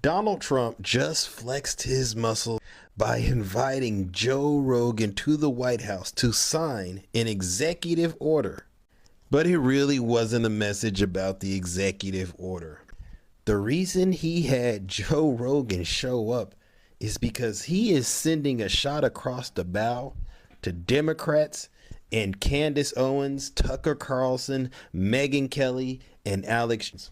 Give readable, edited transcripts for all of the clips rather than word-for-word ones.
Donald Trump just flexed his muscle by inviting Joe Rogan to the White House to sign an executive order. But it really wasn't a message about the executive order. The reason he had Joe Rogan show up is because he is sending a shot across the bow to Democrats and Candace Owens, Tucker Carlson, Megyn Kelly, and Alex.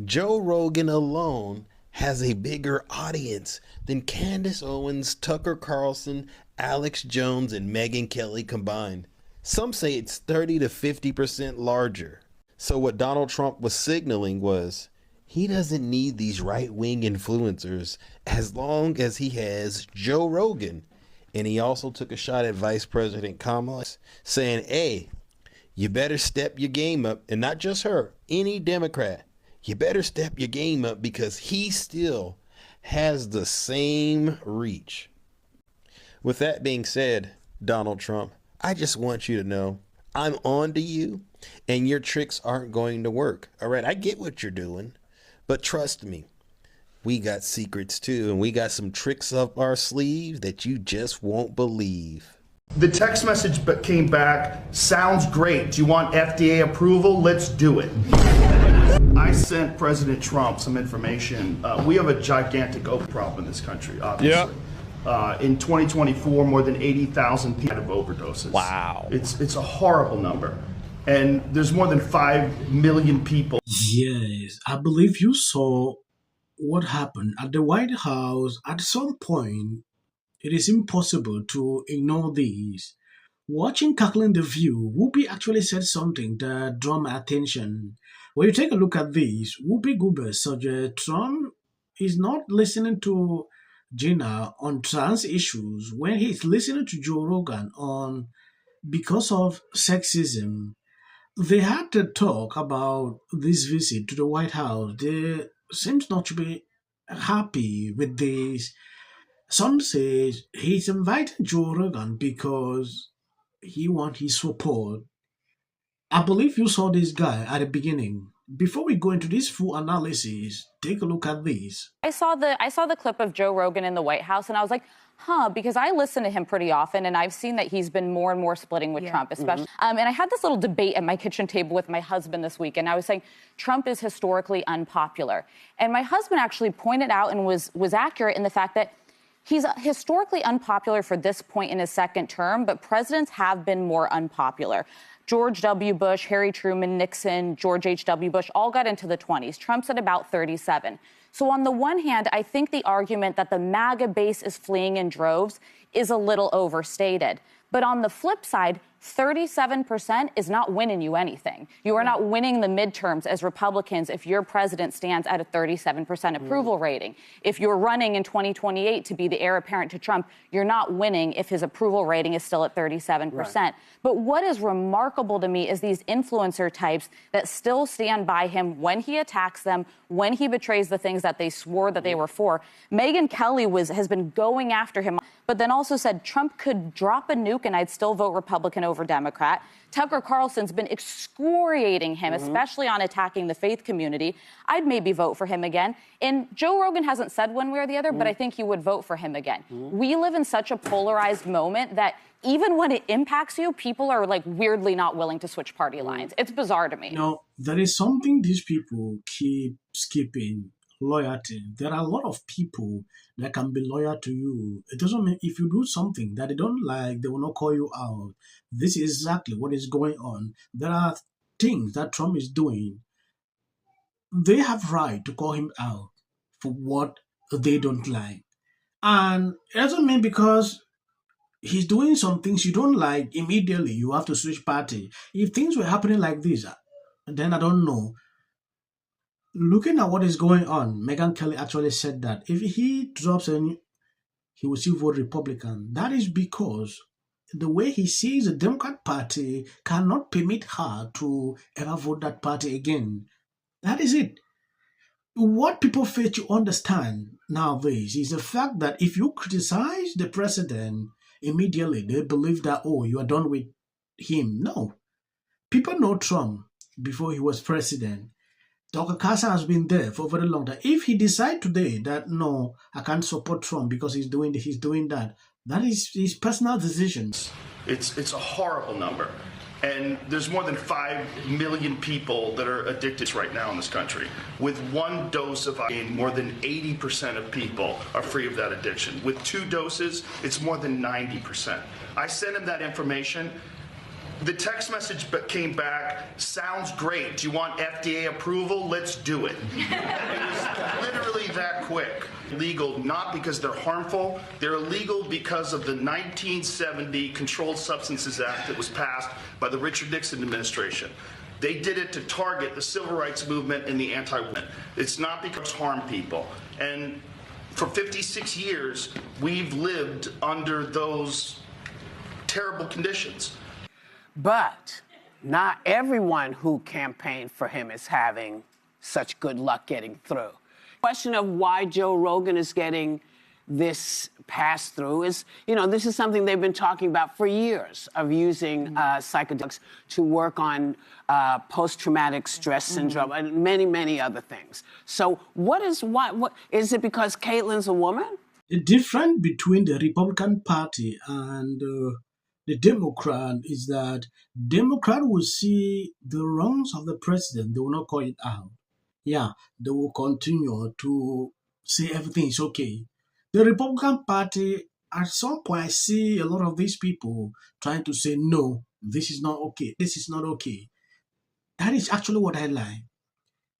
Joe Rogan alone has a bigger audience than Candace Owens, Tucker Carlson, Alex Jones, and Megyn Kelly combined. Some say it's 30 to 50% larger. So what Donald Trump was signaling was he doesn't need these right-wing influencers as long as he has Joe Rogan. And he also took a shot at Vice President Kamala, saying, hey, you better step your game up. And not just her, any Democrat. You better step your game up because he still has the same reach. With that being said, Donald Trump, I just want you to know I'm on to you and your tricks aren't going to work. All right, I get what you're doing, but trust me, we got secrets too, and we got some tricks up our sleeve that you just won't believe. The text message came back, sounds great. Do you want FDA approval? Let's do it. I sent President Trump some information. We have a gigantic opioid problem in this country, obviously. In 2024, more than 80,000 people died of overdoses. Wow. It's a horrible number. And there's more than 5 million people. Yes, I believe you saw what happened at the White House. At some point, it is impossible to ignore this. Watching Cackling the View, Whoopi actually said something that drew my attention. When you take a look at this, Whoopi Goldberg suggests Trump is not listening to Gina on trans issues when he's listening to Joe Rogan on because of sexism. They had to talk about this visit to the White House. They seems not to be happy with this. Some say he's invited Joe Rogan because he wants his support. I believe you saw this guy at the beginning. Before we go into this full analysis, take a look at this. I saw the clip of Joe Rogan in the White House, and I was like, because I listen to him pretty often, and I've seen that he's been more and more splitting with Trump, especially. And I had this little debate at my kitchen table with my husband this week, and I was saying Trump is historically unpopular. And my husband actually pointed out and was accurate in the fact that he's historically unpopular for this point in his second term, but presidents have been more unpopular. George W. Bush, Harry Truman, Nixon, George H.W. Bush all got into the 20s. Trump's at about 37. So on the one hand, I think the argument that the MAGA base is fleeing in droves is a little overstated. But on the flip side, 37% is not winning you anything. You are not winning the midterms as Republicans if your president stands at a 37% approval rating. If you're running in 2028 to be the heir apparent to Trump, you're not winning if his approval rating is still at 37%. Right. But what is remarkable to me is these influencer types that still stand by him when he attacks them, when he betrays the things that they swore that they were for. Megyn Kelly has been going after him, but then also said Trump could drop a nuke and I'd still vote Republican over Democrat. Tucker Carlson's been excoriating him, especially on attacking the faith community. I'd maybe vote for him again. And Joe Rogan hasn't said one way or the other, but I think he would vote for him again. We live in such a polarized moment that even when it impacts you, people are like weirdly not willing to switch party lines. It's bizarre to me. No, there is something these people keep skipping. Loyalty. There are a lot of people that can be loyal to you. It doesn't mean if you do something that they don't like, they will not call you out. This is exactly what is going on. There are things that Trump is doing. They have right to call him out for what they don't like. And it doesn't mean because he's doing some things you don't like, immediately you have to switch party. If things were happening like this, then I don't know. Looking at what is going on, Megyn Kelly actually said that if he drops he will still vote Republican. That is because the way he sees the Democrat Party cannot permit her to ever vote that party again. That is it. What people fail to understand nowadays is the fact that if you criticize the president, immediately they believe that, oh, you are done with him. No. People know Trump before he was president. Dr. Casa has been there for a very long time. If he decides today that no, I can't support Trump because he's doing that, that is his personal decisions. It's a horrible number. And there's more than 5 million people that are addicted right now in this country. With 1 dose of iodine, more than 80% of people are free of that addiction. With 2 doses, it's more than 90%. I sent him that information. The text message came back, sounds great. Do you want FDA approval? Let's do it. It was literally that quick. Legal not because they're harmful, they're illegal because of the 1970 Controlled Substances Act that was passed by the Richard Nixon administration. They did it to target the civil rights movement and the anti-women. It's not because it's harm people. And for 56 years, we've lived under those terrible conditions. But not everyone who campaigned for him is having such good luck getting through. Question of why Joe Rogan is getting this pass through is, this is something they've been talking about for years, of using psychedelics to work on post-traumatic stress syndrome and many, many other things. So what is it because Caitlin's a woman? The difference between the Republican Party and the Democrat is that Democrat will see the wrongs of the president. They will not call it out. Yeah, they will continue to say everything is okay. The Republican Party, at some point, I see a lot of these people trying to say, no, this is not okay. This is not okay. That is actually what I like.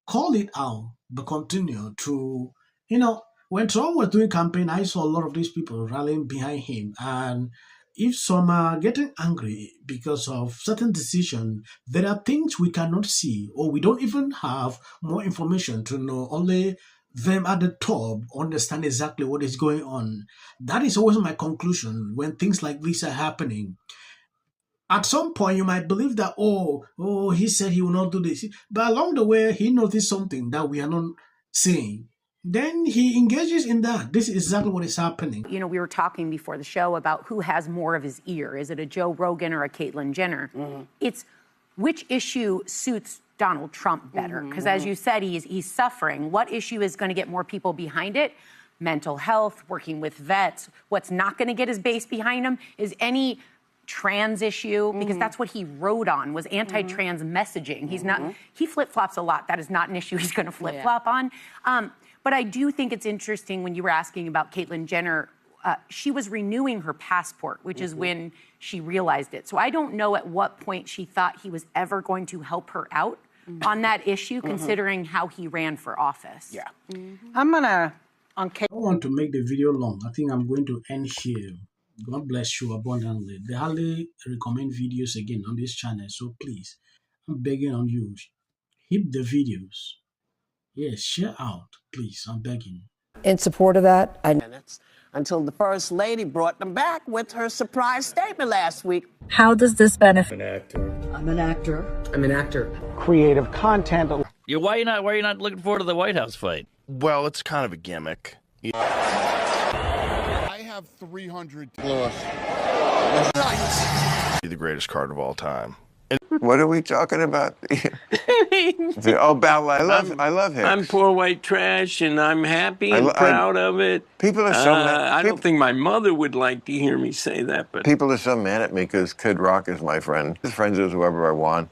Call it out, but continue to, when Trump was doing campaign, I saw a lot of these people rallying behind him. And if some are getting angry because of certain decisions, there are things we cannot see, or we don't even have more information to know. Only them at the top understand exactly what is going on. That is always my conclusion when things like this are happening. At some point, you might believe that, he said he will not do this. But along the way, he noticed something that we are not seeing. Then he engages in that. This is exactly what is happening. We were talking before the show about who has more of his ear. Is it a Joe Rogan or a Caitlyn Jenner? It's which issue suits Donald Trump better. Because as you said, he's suffering. What issue is going to get more people behind it? Mental health, working with vets. What's not going to get his base behind him is any trans issue, because that's what he wrote on, was anti-trans messaging. He flip-flops a lot. That is not an issue he's going to flip-flop on. But I do think it's interesting when you were asking about Caitlyn Jenner, she was renewing her passport, which is when she realized it. So I don't know at what point she thought he was ever going to help her out on that issue, considering how he ran for office. Yeah. I'm going to... I don't want to make the video long. I think I'm going to end here. God bless you abundantly. They hardly recommend videos again on this channel. So please, I'm begging on you, hit the videos. Yes, share out, please. I'm begging. In support of that, minutes until the First Lady brought them back with her surprise statement last week. how does this benefit? I'm an actor. Creative content. Why are you not looking forward to the White House fight? Well, it's kind of a gimmick. I have 300. Lewis. The greatest card of all time. What are we talking about? Ballet. I love him. I'm poor white trash, and I'm happy and proud of it. People are so mad. I don't think my mother would like to hear me say that, but people are so mad at me because Kid Rock is my friend. His friends is whoever I want.